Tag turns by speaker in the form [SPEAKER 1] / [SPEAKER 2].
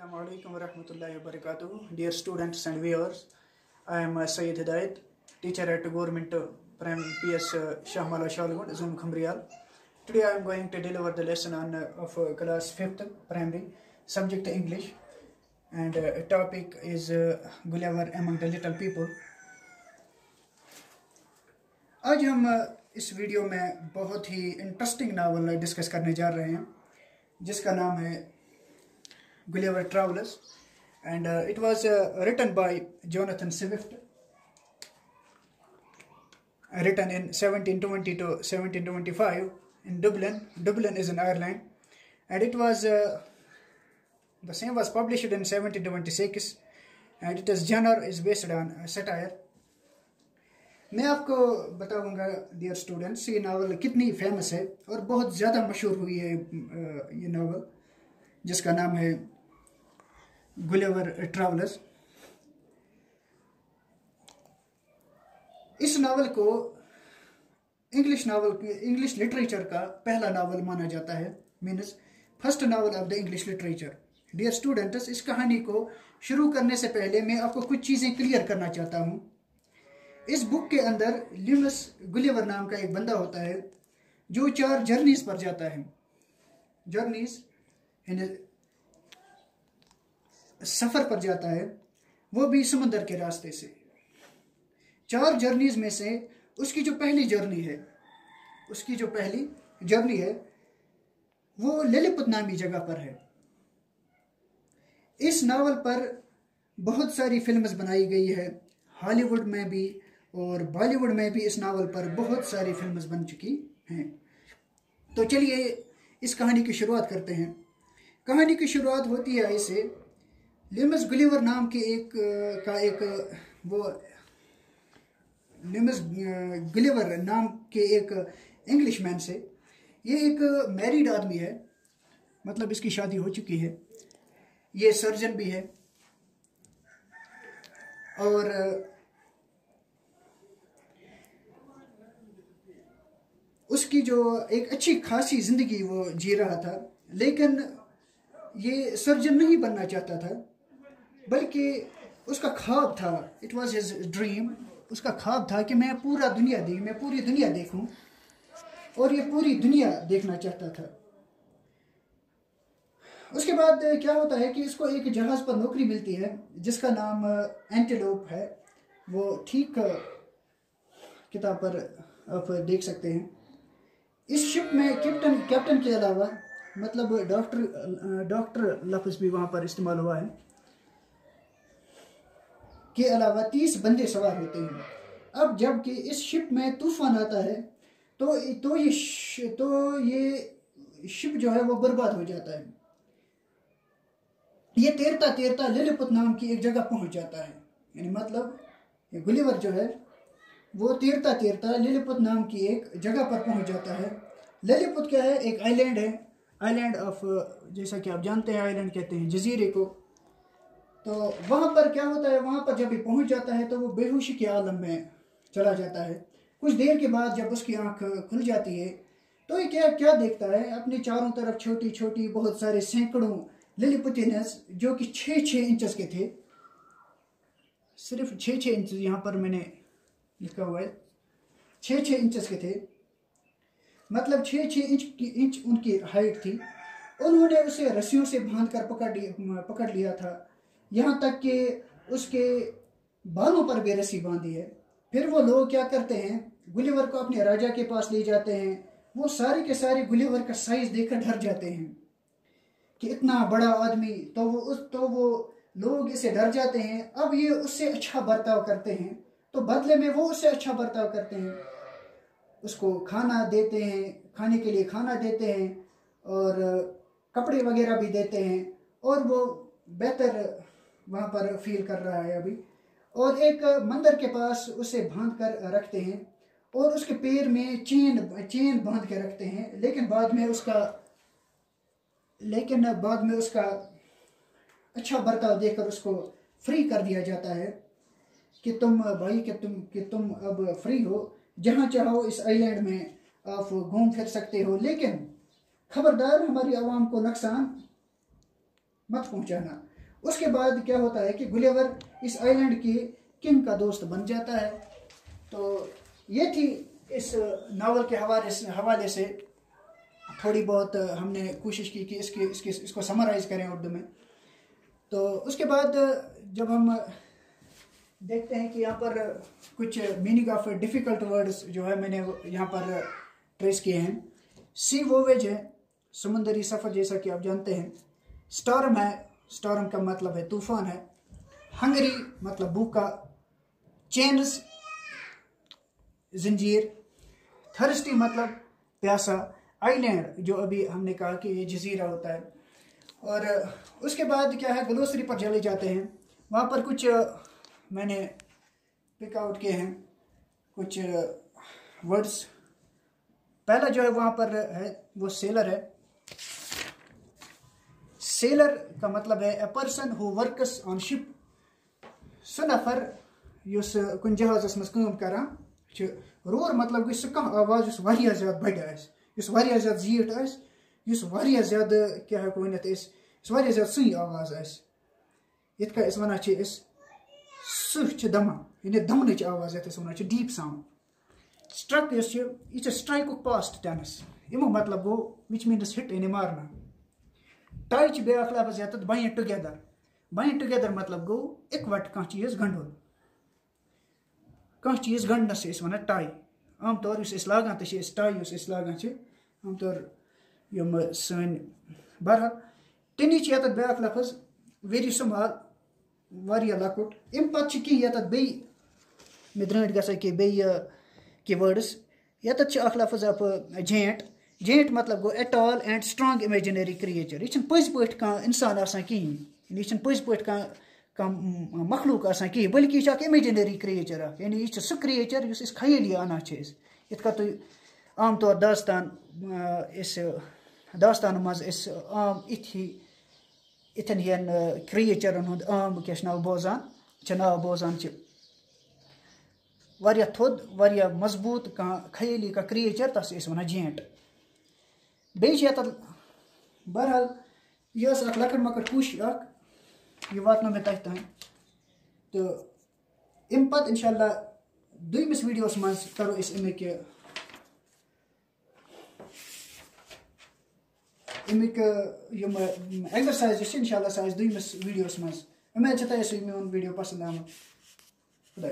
[SPEAKER 1] Assalamualaikum warahmatullahi wabarakatuh. Dear students and viewers, I am Sayyid Hidayat, teacher at Government PS Shahmala Shalgund, Zone Khamriyal. Today I am going to deliver the lesson on of class 5th primary, subject English, and topic is Gulliver among the little people. आज हम इस video में बहुत ही interesting novel discuss करने जा रहे हैं जिसका नाम है Gulliver Travels, and it was written by Jonathan Swift, written in 1720 to 1725 in Dublin. Dublin is in Ireland, and it was the same was published in 1726, and its genre is based on satire. मैं आपको बताऊंगा dear students ये novel कितनी famous है और बहुत ज़्यादा मशहूर हुई है ये नावल जिसका नाम है गुलिवर ट्रैवलर्स। इस नावल को इंग्लिश लिटरेचर का पहला नावल माना जाता है, means first novel of the English literature. Dear students, इस कहानी को शुरू करने से पहले मैं आपको कुछ चीज़ें क्लियर करना चाहता हूँ। इस बुक के अंदर ल्यूमस गुलिवर नाम का एक बंदा होता है जो 4 जर्नीज पर जाता है, जर्नीज सफ़र पर जाता है, वो भी समुंदर के रास्ते से। 4 जर्नीज में से उसकी जो पहली जर्नी है वो लिलीपुट नामी जगह पर है। इस नावल पर बहुत सारी फिल्म्स बनाई गई है, हॉलीवुड में भी और बॉलीवुड में भी इस नावल पर बहुत सारी फिल्म्स बन चुकी हैं। तो चलिए इस कहानी की शुरुआत करते हैं। कहानी की शुरुआत होती है ऐसे, ल्यूमस गुलिवर नाम के ल्यूमस गुलिवर नाम के एक इंग्लिशमैन से। ये एक मैरिड आदमी है, मतलब इसकी शादी हो चुकी है, ये सर्जन भी है और उसकी जो एक अच्छी खासी जिंदगी वो जी रहा था, लेकिन ये सर्जन नहीं बनना चाहता था, बल्कि उसका ख्वाब था, इट वाज हिज ड्रीम, उसका ख्वाब था कि मैं पूरी दुनिया देखूं, और ये पूरी दुनिया देखना चाहता था। उसके बाद क्या होता है कि इसको एक जहाज़ पर नौकरी मिलती है जिसका नाम एंटीलोप है। वो ठीक किताब पर आप देख सकते हैं। इस शिप में कैप्टन के अलावा, मतलब डॉक्टर लफ्ज़ भी वहाँ पर इस्तेमाल हुआ है, के अलावा 30 बंदे सवार होते हैं। अब जबकि इस शिप में तूफान आता है तो ये शिप जो है वो बर्बाद हो जाता है। ये तैरता लिलीपुट नाम की एक जगह पहुंच जाता है, यानी मतलब ये गुलिवर जो है वो तैरता लिलीपुट नाम की एक जगह पर पहुंच जाता है। लिलीपुट क्या है? एक आइलैंड है, आइलैंड ऑफ, जैसा कि आप जानते हैं आइलैंड कहते हैं जजीरे को। तो वहाँ पर क्या होता है, वहाँ पर जब ये पहुँच जाता है तो वो बेहोशी के आलम में चला जाता है। कुछ देर के बाद जब उसकी आँख खुल जाती है तो ये क्या देखता है, अपने चारों तरफ छोटी छोटी बहुत सारे सैकड़ों लिलीपुटिनस जो कि 6-6 इंचेस के थे, सिर्फ 6-6 इंच, यहाँ पर मैंने लिखा हुआ है 6-6 इंचेस के थे, मतलब 6-6 इंच उनकी हाइट थी। उन्होंने उसे रस्सियों से बांधकर पकड़ लिया था, यहाँ तक कि उसके बालों पर भी रस्सी बांधी है। फिर वो लोग क्या करते हैं, गुलिवर को अपने राजा के पास ले जाते हैं। वो सारे के सारे गुलिवर का साइज देखकर डर जाते हैं कि इतना बड़ा आदमी, तो वो लोग इससे डर जाते हैं। अब ये उससे अच्छा बर्ताव करते हैं, तो बदले में वो उससे अच्छा बर्ताव करते हैं, उसको खाना देते हैं, खाने के लिए खाना देते हैं और कपड़े वगैरह भी देते हैं, और वो बेहतर वहाँ पर फील कर रहा है अभी। और एक मंदिर के पास उसे बांध कर रखते हैं और उसके पैर में चेन बांध के रखते हैं, लेकिन बाद में उसका अच्छा बर्ताव देकर उसको फ्री कर दिया जाता है कि तुम अब फ्री हो, जहाँ चाहो इस आइलैंड में आप घूम फिर सकते हो, लेकिन खबरदार हमारी आवाम को नुकसान मत पहुंचाना। उसके बाद क्या होता है कि गुलिवर इस आइलैंड के किंग का दोस्त बन जाता है। तो ये थी इस नावल के हवाले से थोड़ी बहुत हमने कोशिश की कि इसको समराइज करें उर्दू में। तो उसके बाद जब हम देखते हैं कि यहाँ पर कुछ मीनिंग ऑफ डिफ़िकल्ट वर्ड्स जो है मैंने यहाँ पर ट्रेस किए हैं। सी वोवेज है, समुद्री सफ़र, जैसा कि आप जानते हैं। स्टॉर्म है, स्टॉर्म का मतलब है तूफान है। हंगरी मतलब भूखा। चेन्स जंजीर। थर्स्टी मतलब प्यासा। आइलैंड जो अभी हमने कहा कि ये जजीरा होता है। और उसके बाद क्या है, ग्लोसरी पर चले जाते हैं। वहाँ पर कुछ मैंने पिक आउट किए हैं कुछ वर्ड्स। पहला जो है वहाँ पर है वो सेलर है। सेलर का मतलब है a person who works on ship. सह नफर युस कुन जहाज़स मज काम करान छ। रोर मतलब सह कह आवाज़ युस वारिया ज़्यादा बड़ आस, युस वारिया ज़्यादा जीठ आस, युस वारिया ज़्यादा क्या हेको वनित इस वारिया ज़्यादा सुई आवाज़ आस। यथ का इस वनान छ इस सुह छ दमा, यानी दमनच आवाज़ यथ इस वनान छ डीप साउंड। स्ट्रक युस छ यह छ स्ट्राइक पास्ट टेंस। यमो मतलब गो विच मीन्स हिट यानी मारना। टाई छ बेयाक लफ्ज़ यत बाइंड टुगेदर। बाइंड टुगेदर मतलब गो इकवट कह चीज गंडुन। कह चीज गंडनस से वनान टाई। आम तौर इस लागान तो टाई इस लागान आम तौर यम सन बहरहाल तनी यत बेयाक लफ्ज़ वेरी स्मॉल, वारिया लकुट। अम पत कह यत बे मे द्रंट गसान कि बे कि वर्ड्स यत अख लफ्ज़ ऑफ जेंट। जेंट मतलब go a tall and strong imaginary creature. यह पज पे कह इंसान कहें, यह पज पे कह मखलूक कहें, बल्कि यह इमेजिनरी क्रिएचर यानी यह सह क्रिएचर इस खयाली अना यथ का तुम आम तौर दास्तान मज आम इथन हन क्रिएचरन हूँ आम क्या नाव बोजान नाव बोजान वारिया थोद वारिया मजबूत कह खयाली का क्रिएचर तस वनान जेंट। बेत बहरहाल यह लकट मकट कोशिश यह वातनो मे तह तान। तो अम पत इंशाल्लाह दुयमिस वीडियोस मज करो अमिक एक्सरसाइज इंशाल्लाह दुयमिस वीडियोस मज। उम्मीद तह मेन वीडियो पसंद आमुत। खुदा